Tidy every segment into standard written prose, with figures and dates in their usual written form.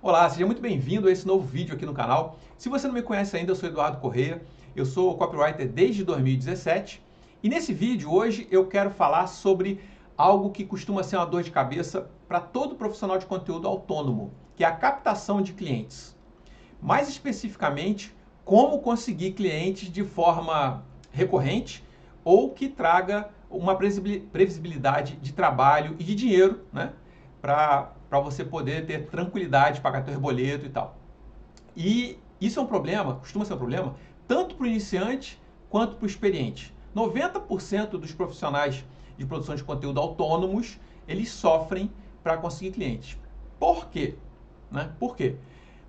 Olá, seja muito bem-vindo a esse novo vídeo aqui no canal. Se você não me conhece ainda, eu sou Eduardo Correia, eu sou copywriter desde 2017 e nesse vídeo hoje eu quero falar sobre algo que costuma ser uma dor de cabeça para todo profissional de conteúdo autônomo, que é a captação de clientes. Mais especificamente, como conseguir clientes de forma recorrente ou que traga uma previsibilidade de trabalho e de dinheiro, né, para você poder ter tranquilidade, pagar teu boleto e tal. E isso é um problema, costuma ser um problema, tanto para o iniciante quanto para o experiente. 90% dos profissionais de produção de conteúdo autônomos, eles sofrem para conseguir clientes. Por quê? Por quê?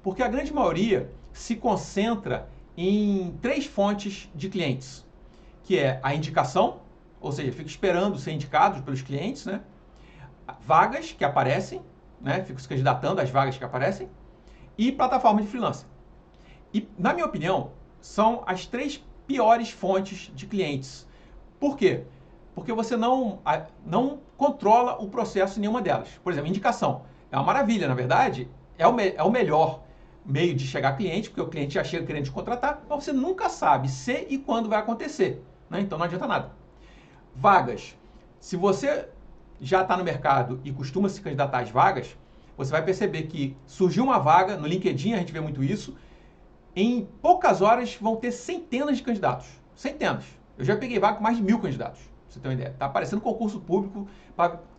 Porque a grande maioria se concentra em três fontes de clientes, que é a indicação, ou seja, fica esperando ser indicado pelos clientes, né? Vagas que aparecem, né? Fico se candidatando às vagas que aparecem, e plataforma de freelancer. E, na minha opinião, são as três piores fontes de clientes. Por quê? Porque você não controla o processo em nenhuma delas. Por exemplo, indicação. É uma maravilha, na verdade, é o melhor meio de chegar a cliente, porque o cliente já chega querendo te contratar, mas você nunca sabe se e quando vai acontecer, né? Então não adianta nada. Vagas. Se você já está no mercado e costuma se candidatar às vagas, você vai perceber que surgiu uma vaga, no LinkedIn a gente vê muito isso, em poucas horas vão ter centenas de candidatos. Centenas. Eu já peguei vaga com mais de 1.000 candidatos, pra você ter uma ideia. Está aparecendo concurso público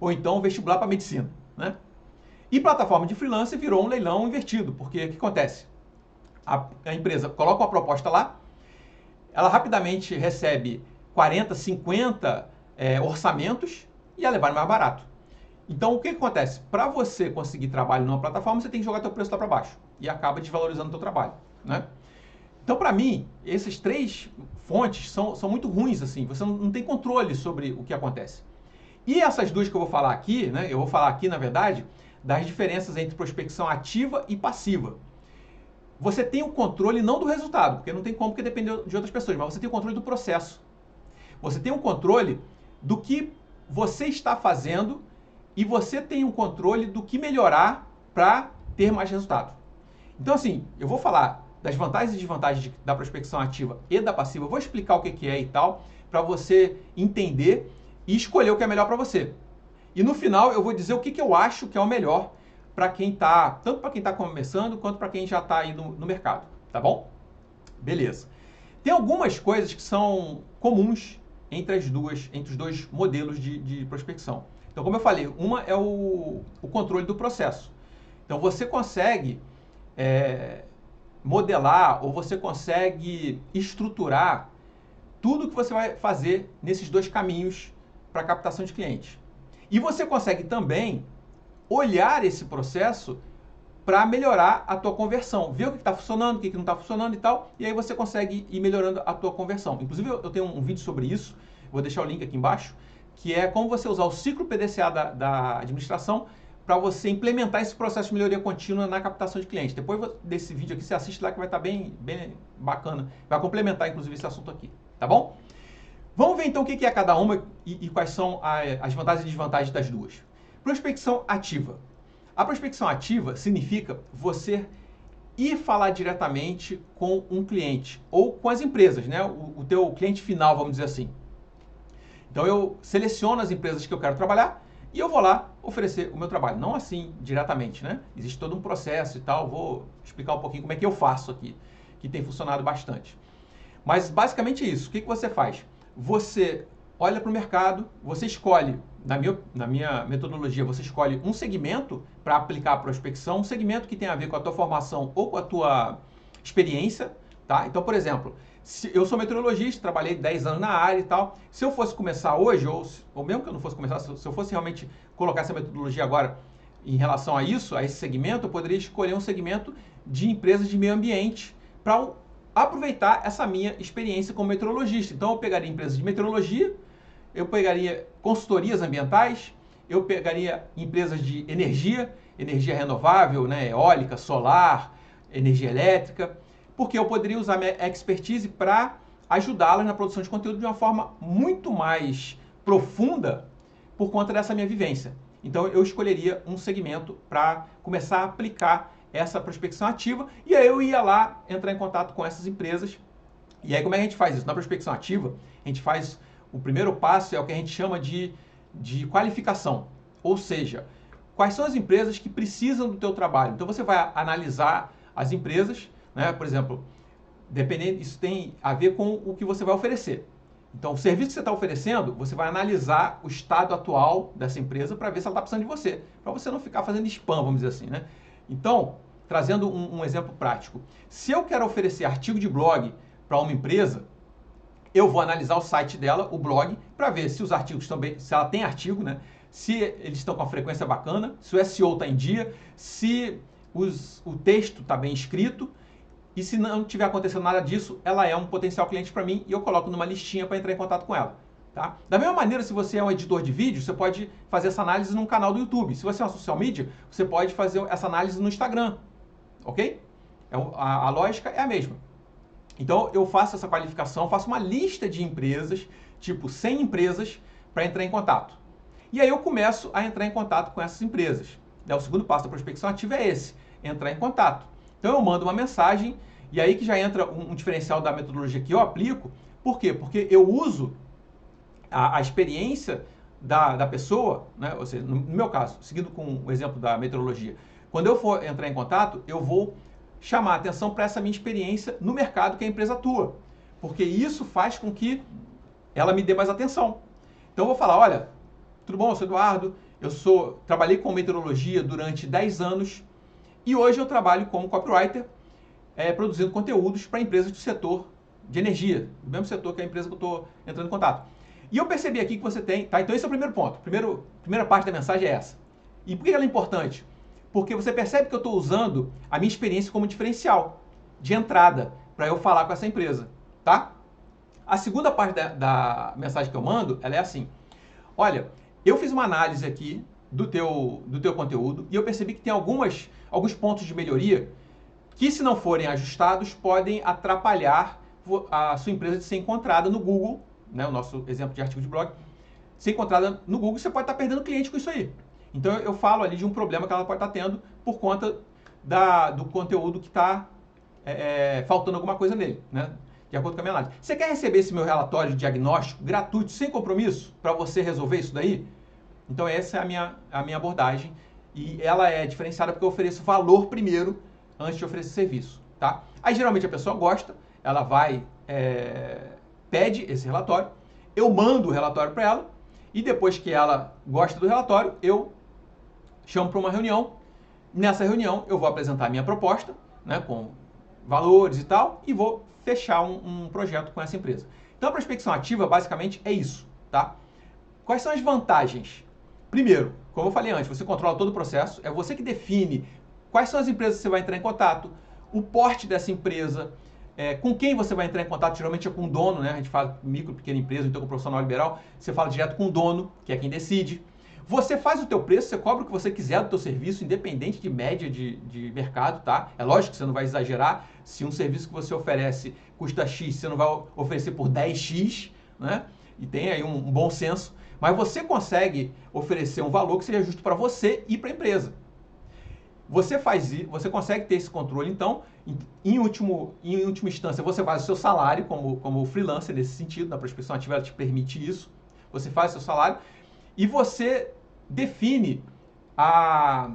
ou então vestibular para medicina, né? E plataforma de freelancer virou um leilão invertido, porque o que acontece? A empresa coloca uma proposta lá, ela rapidamente recebe 40, 50 orçamentos e ela vai mais barato. Então, o que acontece? Para você conseguir trabalho numa plataforma, você tem que jogar seu preço lá para baixo e acaba desvalorizando o seu trabalho, né? Então, para mim, essas três fontes são muito ruins, assim. Você não tem controle sobre o que acontece. E essas duas que eu vou falar aqui, né? Eu vou falar aqui, na verdade, das diferenças entre prospecção ativa e passiva. Você tem o controle não do resultado, porque não tem como, porque depende de outras pessoas, mas você tem o controle do processo. Você tem um controle do que você está fazendo e você tem um controle do que melhorar para ter mais resultado. Então, assim, eu vou falar das vantagens e desvantagens da prospecção ativa e da passiva, eu vou explicar o que é e tal, para você entender e escolher o que é melhor para você. E no final eu vou dizer o que eu acho que é o melhor para quem está, tanto para quem está começando quanto para quem já está aí no mercado, tá bom? Beleza. Tem algumas coisas que são comuns entre os dois modelos de prospecção. Então, como eu falei, uma é o controle do processo. Então, você consegue modelar ou você consegue estruturar tudo que você vai fazer nesses dois caminhos para captação de clientes. E você consegue também olhar esse processo para melhorar a tua conversão, ver o que está funcionando, o que não está funcionando e tal, e aí você consegue ir melhorando a tua conversão. Inclusive, eu tenho um vídeo sobre isso, vou deixar o link aqui embaixo, que é como você usar o ciclo PDCA da administração para você implementar esse processo de melhoria contínua na captação de clientes. Depois desse vídeo aqui, você assiste lá que vai estar bem bacana, vai complementar inclusive esse assunto aqui, tá bom? Vamos ver então o que é cada uma e quais são as vantagens e desvantagens das duas. Prospecção ativa. A prospecção ativa significa você ir falar diretamente com um cliente ou com as empresas, né? O teu cliente final, vamos dizer assim. Então eu seleciono as empresas que eu quero trabalhar e eu vou lá oferecer o meu trabalho. Não assim diretamente, né? Existe todo um processo e tal. Vou explicar um pouquinho como é que eu faço aqui, que tem funcionado bastante. Mas basicamente é isso. O que você faz? Você olha para o mercado, você escolhe, na minha metodologia, você escolhe um segmento para aplicar a prospecção, um segmento que tem a ver com a tua formação ou com a tua experiência, tá? Então, por exemplo, se eu sou meteorologista, trabalhei 10 anos na área e tal, se eu fosse começar hoje, ou mesmo que eu não fosse começar, se eu fosse realmente colocar essa metodologia agora em relação a isso, a esse segmento, eu poderia escolher um segmento de empresas de meio ambiente para aproveitar essa minha experiência como meteorologista. Então, eu pegaria empresas de meteorologia, eu pegaria consultorias ambientais, eu pegaria empresas de energia renovável, né, eólica, solar, energia elétrica, porque eu poderia usar minha expertise para ajudá-las na produção de conteúdo de uma forma muito mais profunda por conta dessa minha vivência. Então, eu escolheria um segmento para começar a aplicar essa prospecção ativa, e aí eu ia lá entrar em contato com essas empresas. E aí como é que a gente faz isso? Na prospecção ativa, a gente faz, o primeiro passo é o que a gente chama de qualificação, ou seja, quais são as empresas que precisam do teu trabalho. Então você vai analisar as empresas, né? Por exemplo, dependendo, isso tem a ver com o que você vai oferecer. Então, o serviço que você está oferecendo, você vai analisar o estado atual dessa empresa para ver se ela está precisando de você, para você não ficar fazendo spam, vamos dizer assim, né? Então, trazendo um exemplo prático, se eu quero oferecer artigo de blog para uma empresa, eu vou analisar o site dela, o blog, para ver se os artigos também, se ela tem artigo, né? Se eles estão com a frequência bacana, se o SEO está em dia, se o texto está bem escrito, e se não tiver acontecendo nada disso, ela é um potencial cliente para mim e eu coloco numa listinha para entrar em contato com ela. Tá? Da mesma maneira, se você é um editor de vídeo, você pode fazer essa análise num canal do YouTube. Se você é uma social media, você pode fazer essa análise no Instagram. Ok? A lógica é a mesma. Então, eu faço essa qualificação, faço uma lista de empresas, tipo 100 empresas, para entrar em contato. E aí eu começo a entrar em contato com essas empresas. O segundo passo da prospecção ativa é esse, entrar em contato. Então eu mando uma mensagem, e aí que já entra um diferencial da metodologia que eu aplico. Por quê? Porque eu uso a experiência da pessoa, né? Ou seja, no meu caso, seguindo com o exemplo da metodologia, quando eu for entrar em contato, eu vou chamar a atenção para essa minha experiência no mercado que a empresa atua. Porque isso faz com que ela me dê mais atenção. Então eu vou falar, olha, tudo bom, eu sou Eduardo, trabalhei com meteorologia durante 10 anos, e hoje eu trabalho como copywriter, produzindo conteúdos para empresas do setor de energia, do mesmo setor que a empresa que eu estou entrando em contato. E eu percebi aqui que você tem, tá? Então esse é o primeiro ponto. Primeira parte da mensagem é essa. E por que ela é importante? Porque você percebe que eu estou usando a minha experiência como diferencial de entrada para eu falar com essa empresa, tá? A segunda parte da mensagem que eu mando, ela é assim. Olha, eu fiz uma análise aqui do teu conteúdo e eu percebi que tem alguns pontos de melhoria que, se não forem ajustados, podem atrapalhar a sua empresa de ser encontrada no Google, né, o nosso exemplo de artigo de blog, ser encontrada no Google, você pode estar perdendo cliente com isso aí. Então eu falo ali de um problema que ela pode estar tendo por conta do conteúdo que está faltando alguma coisa nele, né? De acordo com a minha análise. Você quer receber esse meu relatório de diagnóstico gratuito, sem compromisso, para você resolver isso daí? Então essa é a minha abordagem e ela é diferenciada porque eu ofereço valor primeiro antes de oferecer serviço, tá? Aí geralmente a pessoa gosta, ela vai, pede esse relatório, eu mando o relatório para ela e depois que ela gosta do relatório, eu chamo para uma reunião. Nessa reunião eu vou apresentar a minha proposta, né, com valores e tal, e vou fechar um projeto com essa empresa. Então a prospecção ativa basicamente é isso, tá? Quais são as vantagens? Primeiro, como eu falei antes, você controla todo o processo, é você que define quais são as empresas que você vai entrar em contato, o porte dessa empresa, com quem você vai entrar em contato, geralmente é com o dono, né? A gente fala micro, pequena empresa, então com o profissional liberal, você fala direto com o dono, que é quem decide. Você faz o teu preço, você cobra o que você quiser do teu serviço, independente de média de mercado, tá? É lógico que você não vai exagerar. Se um serviço que você oferece custa X, você não vai oferecer por 10X, né? E tem aí um bom senso. Mas você consegue oferecer um valor que seja justo para você e para a empresa. Você faz isso, você consegue ter esse controle, então, em última instância, você faz o seu salário como freelancer nesse sentido, na prospecção ativa ela te permite isso. Você faz o seu salário e você define a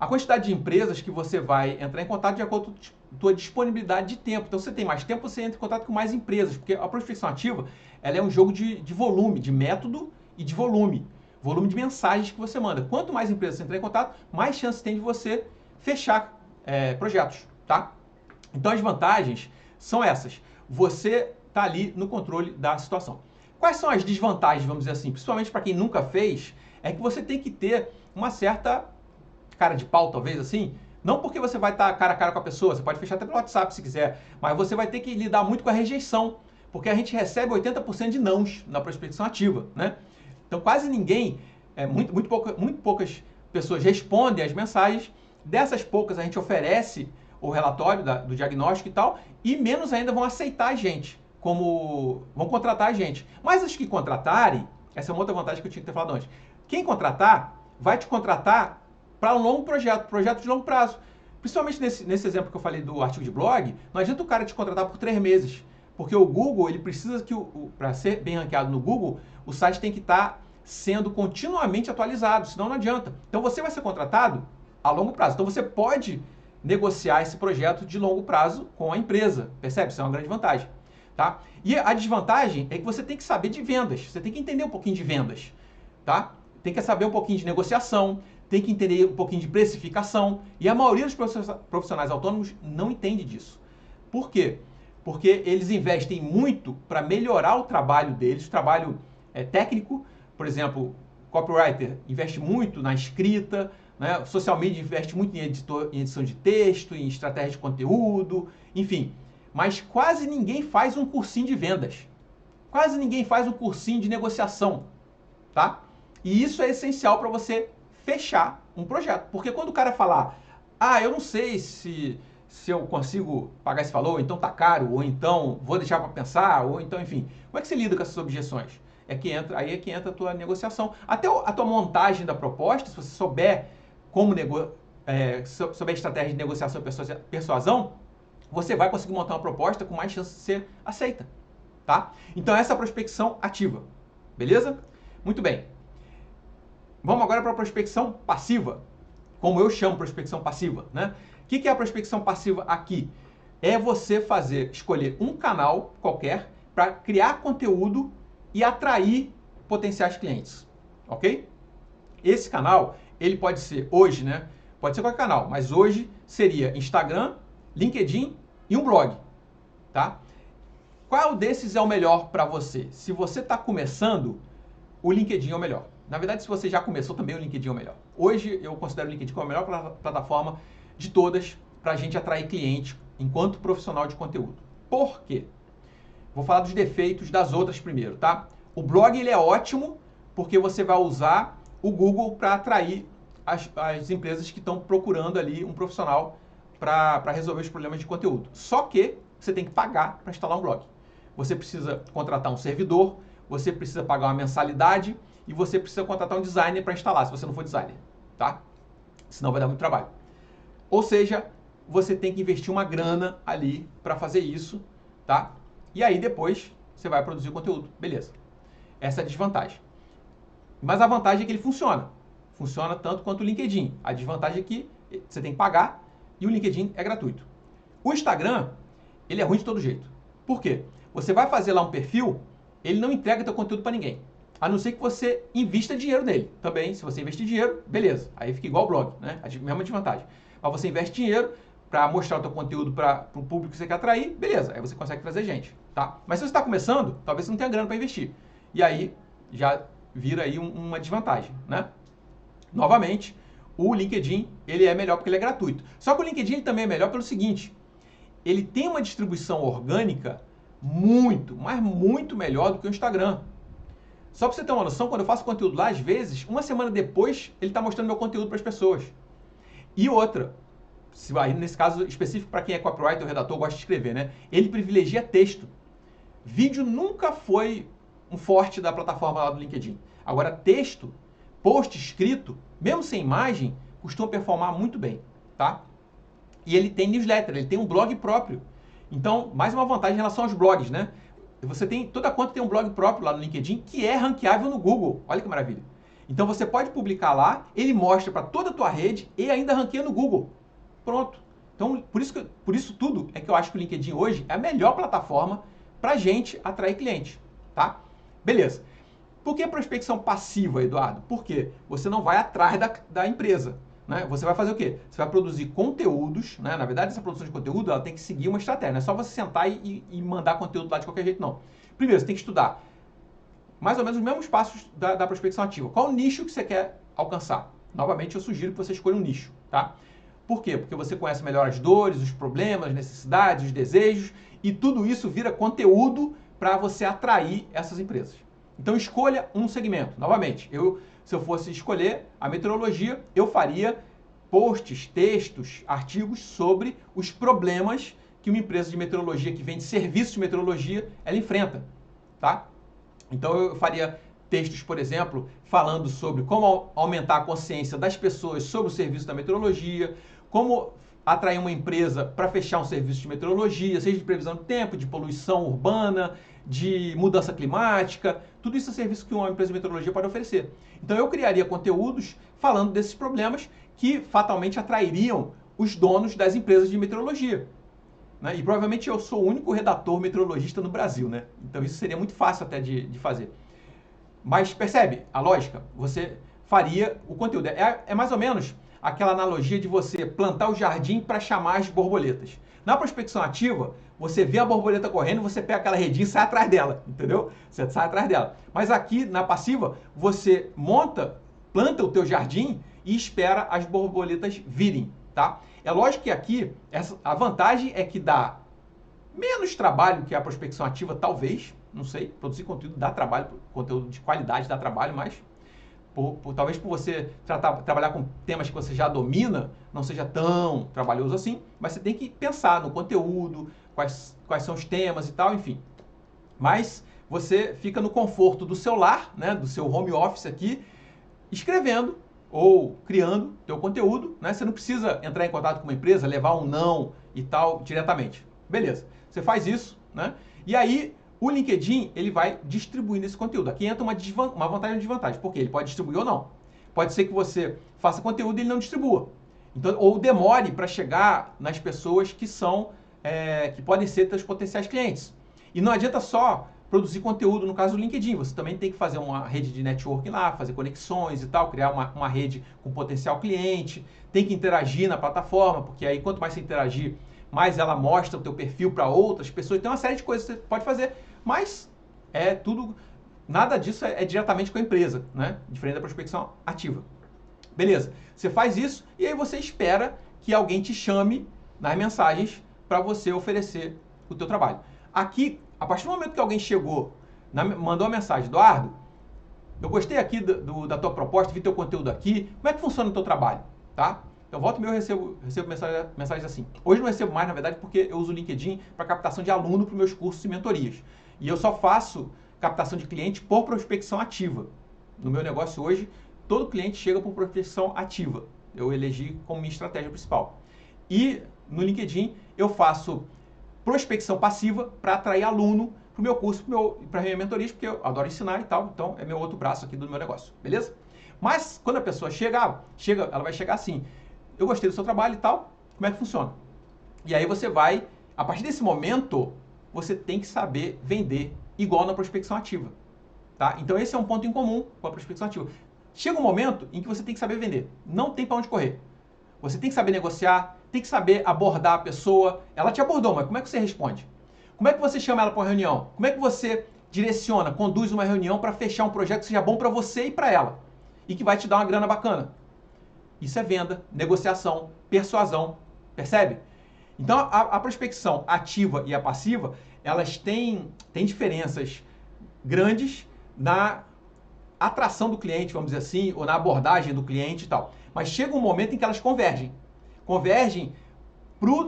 quantidade de empresas que você vai entrar em contato de acordo com a tua disponibilidade de tempo. Então, você tem mais tempo, você entra em contato com mais empresas, porque a prospecção ativa ela é um jogo de volume, de método e de volume. Volume de mensagens que você manda. Quanto mais empresas você entrar em contato, mais chance tem de você fechar projetos, tá? Então, as vantagens são essas. Você está ali no controle da situação. Quais são as desvantagens, vamos dizer assim, principalmente para quem nunca fez, é que você tem que ter uma certa cara de pau, talvez assim, não porque você vai estar cara a cara com a pessoa, você pode fechar até pelo WhatsApp se quiser, mas você vai ter que lidar muito com a rejeição, porque a gente recebe 80% de nãos na prospecção ativa, né? Então quase ninguém, muito poucas pessoas respondem as mensagens, dessas poucas a gente oferece o relatório do diagnóstico e tal, e menos ainda vão aceitar a gente, vão contratar a gente. Mas os que contratarem, essa é uma outra vantagem que eu tinha que ter falado antes, quem contratar, vai te contratar para um longo projeto de longo prazo. Principalmente nesse exemplo que eu falei do artigo de blog, não adianta o cara te contratar por 3 meses, porque o Google, ele precisa que, para ser bem ranqueado no Google, o site tem que estar sendo continuamente atualizado, senão não adianta. Então você vai ser contratado a longo prazo. Então você pode negociar esse projeto de longo prazo com a empresa, percebe? Isso é uma grande vantagem. Tá? E a desvantagem é que você tem que saber de vendas, você tem que entender um pouquinho de vendas, tá? Tem que saber um pouquinho de negociação, tem que entender um pouquinho de precificação, e a maioria dos profissionais autônomos não entende disso. Por quê? Porque eles investem muito para melhorar o trabalho deles, o trabalho técnico. Por exemplo, copywriter investe muito na escrita, né? Social media investe muito em edição de texto, em estratégia de conteúdo, enfim. Mas quase ninguém faz um cursinho de vendas. Quase ninguém faz um cursinho de negociação, tá? E isso é essencial para você fechar um projeto. Porque quando o cara falar, eu não sei se eu consigo pagar esse valor, ou então tá caro, ou então vou deixar para pensar, ou então, enfim. Como é que você lida com essas objeções? Aí é que entra a tua negociação. Até a tua montagem da proposta, se você souber como souber estratégia de negociação e persuasão, você vai conseguir montar uma proposta com mais chance de ser aceita, tá? Então essa é a prospecção ativa, beleza? Muito bem. Vamos agora para a prospecção passiva, como eu chamo prospecção passiva, né? O que é a prospecção passiva aqui? É você escolher um canal qualquer para criar conteúdo e atrair potenciais clientes, ok? Esse canal, ele pode ser hoje, né? Pode ser qualquer canal, mas hoje seria Instagram, LinkedIn e um blog, tá? Qual desses é o melhor para você? Se você está começando, o LinkedIn é o melhor. Na verdade, se você já começou, também o LinkedIn é o melhor. Hoje, eu considero o LinkedIn como a melhor plataforma de todas para a gente atrair cliente enquanto profissional de conteúdo. Por quê? Vou falar dos defeitos das outras primeiro, tá? O blog, ele é ótimo porque você vai usar o Google para atrair as empresas que estão procurando ali um profissional para resolver os problemas de conteúdo. Só que você tem que pagar para instalar um blog. Você precisa contratar um servidor, você precisa pagar uma mensalidade e você precisa contratar um designer para instalar, se você não for designer, tá? Senão vai dar muito trabalho. Ou seja, você tem que investir uma grana ali para fazer isso, tá? E aí depois você vai produzir o conteúdo, beleza. Essa é a desvantagem. Mas a vantagem é que ele funciona. Funciona tanto quanto o LinkedIn. A desvantagem é que você tem que pagar e o LinkedIn é gratuito. O Instagram, ele é ruim de todo jeito. Por quê? Você vai fazer lá um perfil, ele não entrega teu conteúdo para ninguém. A não ser que você invista dinheiro nele. Também, se você investir dinheiro, beleza. Aí fica igual o blog, né? A mesma desvantagem. Mas você investe dinheiro para mostrar o teu conteúdo para o público que você quer atrair, beleza. Aí você consegue trazer gente, tá? Mas se você está começando, talvez você não tenha grana para investir. E aí já vira aí uma desvantagem, né? Novamente, o LinkedIn, ele é melhor porque ele é gratuito. Só que o LinkedIn ele também é melhor pelo seguinte, ele tem uma distribuição orgânica muito, mas muito melhor do que o Instagram. Só para você ter uma noção, quando eu faço conteúdo lá, às vezes, uma semana depois, ele está mostrando meu conteúdo para as pessoas. E outra, nesse caso específico para quem é copywriter ou redator, gosta de escrever, né? Ele privilegia texto. Vídeo nunca foi um forte da plataforma lá do LinkedIn. Agora, texto, post escrito, mesmo sem imagem, costuma performar muito bem, tá? E ele tem newsletter, ele tem um blog próprio. Então, mais uma vantagem em relação aos blogs, né? Toda conta tem um blog próprio lá no LinkedIn que é ranqueável no Google. Olha que maravilha. Então você pode publicar lá, ele mostra para toda a tua rede e ainda ranqueia no Google. Pronto. Então, por isso tudo é que eu acho que o LinkedIn hoje é a melhor plataforma para a gente atrair clientes, tá? Beleza. Por que prospecção passiva, Eduardo? Porque você não vai atrás da empresa. Né? Você vai fazer o quê? Você vai produzir conteúdos, né? Na verdade, essa produção de conteúdo ela tem que seguir uma estratégia. Não é só você sentar e mandar conteúdo lá de qualquer jeito, não. Primeiro, você tem que estudar mais ou menos os mesmos passos da prospecção ativa. Qual o nicho que você quer alcançar? Novamente, eu sugiro que você escolha um nicho, tá? Por quê? Porque você conhece melhor as dores, os problemas, as necessidades, os desejos, e tudo isso vira conteúdo para você atrair essas empresas. Então, escolha um segmento. Novamente, se eu fosse escolher a meteorologia, eu faria posts, textos, artigos sobre os problemas que uma empresa de meteorologia que vende serviços de meteorologia, ela enfrenta, tá? Então eu faria textos, por exemplo, falando sobre como aumentar a consciência das pessoas sobre o serviço da meteorologia, como atrair uma empresa para fechar um serviço de meteorologia, seja de previsão do tempo, de poluição urbana, de mudança climática, tudo isso é serviço que uma empresa de meteorologia pode oferecer. Então eu criaria conteúdos falando desses problemas que fatalmente atrairiam os donos das empresas de meteorologia. Né? E provavelmente eu sou o único redator meteorologista no Brasil, né? Então isso seria muito fácil até de fazer. Mas percebe a lógica? Você faria o conteúdo. É mais ou menos aquela analogia de você plantar o jardim para chamar as borboletas. Na prospecção ativa, você vê a borboleta correndo, você pega aquela redinha e sai atrás dela, entendeu? Você sai atrás dela. Mas aqui, na passiva, você planta o teu jardim e espera as borboletas virem, tá? É lógico que aqui, a vantagem é que dá menos trabalho que a prospecção ativa, talvez, não sei, produzir conteúdo dá trabalho, conteúdo de qualidade dá trabalho, mas talvez por você trabalhar com temas que você já domina, não seja tão trabalhoso assim, mas você tem que pensar no conteúdo, quais são os temas e tal, enfim. Mas você fica no conforto do seu lar, né, do seu home office aqui, escrevendo ou criando teu conteúdo, né? Você não precisa entrar em contato com uma empresa, levar um não e tal diretamente. Beleza, você faz isso, né? E aí o LinkedIn, ele vai distribuindo esse conteúdo. Aqui entra uma vantagem e uma desvantagem, porque ele pode distribuir ou não. Pode ser que você faça conteúdo e ele não distribua. Então, ou demore para chegar nas pessoas que que podem ser teus potenciais clientes. E não adianta só produzir conteúdo no caso do LinkedIn, você também tem que fazer uma rede de networking lá, fazer conexões e tal, criar uma rede com potencial cliente, tem que interagir na plataforma, porque aí quanto mais você interagir, mais ela mostra o teu perfil para outras pessoas. Tem uma série de coisas que você pode fazer, mas nada disso é diretamente com a empresa, né? Diferente da prospecção ativa. Beleza, você faz isso e aí você espera que alguém te chame nas mensagens para você oferecer o teu trabalho. Aqui, a partir do momento que alguém chegou, mandou uma mensagem, Eduardo, eu gostei aqui da tua proposta, vi teu conteúdo aqui, como é que funciona o teu trabalho, tá? Então, volta e meia eu recebo mensagens assim. Hoje não recebo mais, na verdade, porque eu uso o LinkedIn para captação de aluno para os meus cursos e mentorias. E eu só faço captação de cliente por prospecção ativa. No meu negócio hoje, todo cliente chega por prospecção ativa. Eu elegi como minha estratégia principal. E no LinkedIn eu faço prospecção passiva para atrair aluno para o meu curso, para a minha mentoria, porque eu adoro ensinar e tal. Então, é meu outro braço aqui do meu negócio, beleza? Mas, quando a pessoa chega, ela vai chegar assim, eu gostei do seu trabalho e tal, como é que funciona? E aí você vai, a partir desse momento, você tem que saber vender igual na prospecção ativa, tá? Então, esse é um ponto em comum com a prospecção ativa. Chega um momento em que você tem que saber vender, não tem para onde correr. Você tem que saber negociar, tem que saber abordar a pessoa. Ela te abordou, mas como é que você responde? Como é que você chama ela para uma reunião? Como é que você direciona, conduz uma reunião para fechar um projeto que seja bom para você e para ela? E que vai te dar uma grana bacana. Isso é venda, negociação, persuasão, percebe? Então, a prospecção ativa e a passiva, elas têm diferenças grandes na atração do cliente, vamos dizer assim, ou na abordagem do cliente e tal. Mas chega um momento em que elas convergem. Convergem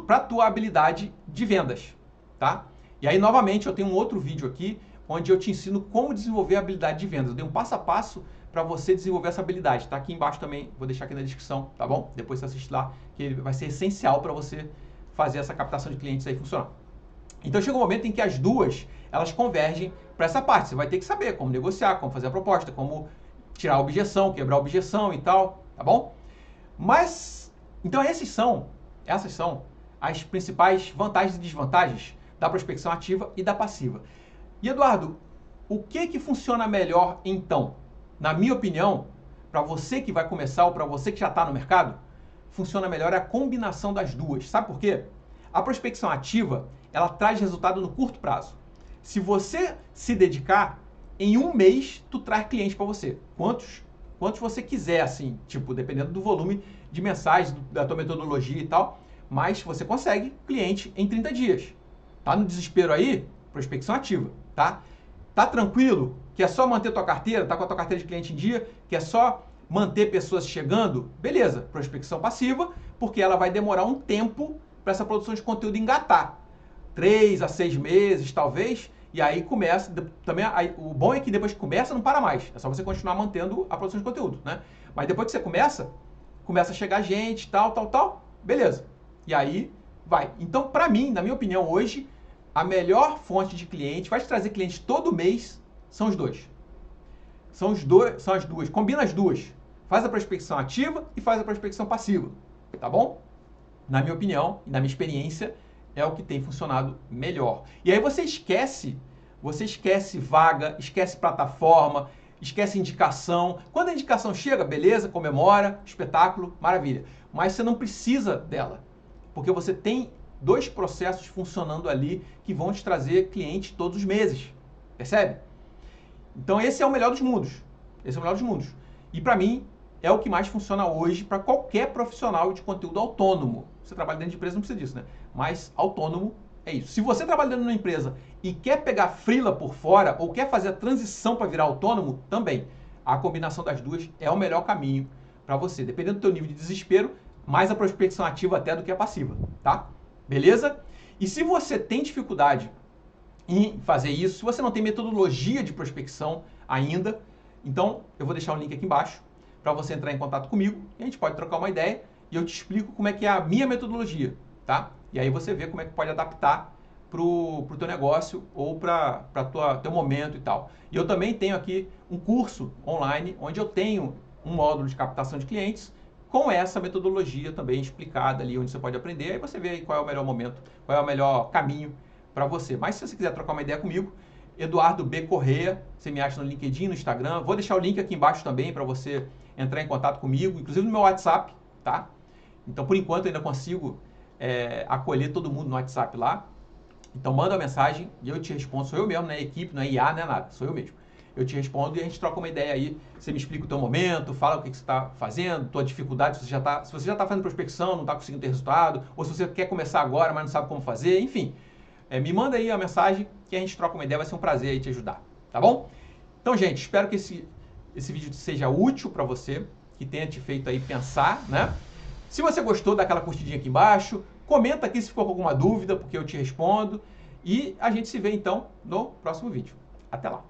para a tua habilidade de vendas, tá? E aí, novamente, eu tenho um outro vídeo aqui, onde eu te ensino como desenvolver a habilidade de vendas. Eu dei um passo a passo para você desenvolver essa habilidade. Tá aqui embaixo também, vou deixar aqui na descrição, tá bom? Depois você assiste lá, que vai ser essencial para você fazer essa captação de clientes aí funcionar. Então chega um momento em que as duas, elas convergem para essa parte. Você vai ter que saber como negociar, como fazer a proposta, como tirar a objeção, quebrar a objeção e tal, tá bom? Mas, então essas são as principais vantagens e desvantagens da prospecção ativa e da passiva. E Eduardo, o que funciona melhor então? Na minha opinião, para você que vai começar ou para você que já está no mercado, funciona melhor a combinação das duas. Sabe por quê? A prospecção ativa, ela traz resultado no curto prazo. Se você se dedicar, em um mês, tu traz cliente para você. Quantos você quiser, assim, tipo, dependendo do volume de mensagens, da tua metodologia e tal, mas você consegue cliente em 30 dias. Tá no desespero aí? Prospecção ativa, tá? Tá tranquilo? Que é só manter tua carteira, tá com a tua carteira de cliente em dia, que é só manter pessoas chegando? Beleza, prospecção passiva, porque ela vai demorar um tempo para essa produção de conteúdo engatar. 3 a 6 meses, talvez, e aí começa, também, o bom é que depois que começa, não para mais, é só você continuar mantendo a produção de conteúdo, né? Mas depois que você começa a chegar gente, tal, beleza. E aí vai. Então, para mim, na minha opinião, hoje, a melhor fonte de cliente, vai te trazer clientes todo mês, são os dois. São as duas. Combina as duas. Faz a prospecção ativa e faz a prospecção passiva. Tá bom? Na minha opinião e na minha experiência, é o que tem funcionado melhor. E aí você esquece vaga, esquece plataforma, esquece indicação. Quando a indicação chega, beleza, comemora, espetáculo, maravilha. Mas você não precisa dela, porque você tem dois processos funcionando ali que vão te trazer cliente todos os meses. Percebe? Então esse é o melhor dos mundos. Esse é o melhor dos mundos. E para mim, é o que mais funciona hoje para qualquer profissional de conteúdo autônomo. Você trabalha dentro de empresa, não precisa disso, né? Mas autônomo é isso. Se você trabalha dentro de uma empresa e quer pegar freela por fora ou quer fazer a transição para virar autônomo, também. A combinação das duas é o melhor caminho para você. Dependendo do teu nível de desespero, mais a prospecção ativa até do que a passiva, tá? Beleza? E se você tem dificuldade em fazer isso, se você não tem metodologia de prospecção ainda, então eu vou deixar o link aqui embaixo para você entrar em contato comigo e a gente pode trocar uma ideia e eu te explico como é que é a minha metodologia, tá? E aí você vê como é que pode adaptar pro teu negócio ou para teu momento e tal. E eu também tenho aqui um curso online onde eu tenho um módulo de captação de clientes com essa metodologia também explicada ali, onde você pode aprender. Aí você vê aí qual é o melhor momento, qual é o melhor caminho para você. Mas se você quiser trocar uma ideia comigo, Eduardo B. Correia, você me acha no LinkedIn, no Instagram. Vou deixar o link aqui embaixo também para você entrar em contato comigo, inclusive no meu WhatsApp, tá? Então, por enquanto, eu ainda consigo acolher todo mundo no WhatsApp lá. Então, manda uma mensagem e eu te respondo. Sou eu mesmo, não é equipe, não é IA, não é nada. Sou eu mesmo. Eu te respondo e a gente troca uma ideia aí. Você me explica o teu momento, fala o que você está fazendo, tua dificuldade, se você já está fazendo prospecção, não está conseguindo ter resultado, ou se você quer começar agora, mas não sabe como fazer, enfim. Me manda aí a mensagem que a gente troca uma ideia, vai ser um prazer aí te ajudar, tá bom? Então, gente, espero que esse vídeo seja útil para você, que tenha te feito aí pensar, né? Se você gostou, dá aquela curtidinha aqui embaixo, comenta aqui se ficou com alguma dúvida, porque eu te respondo, e a gente se vê então no próximo vídeo. Até lá!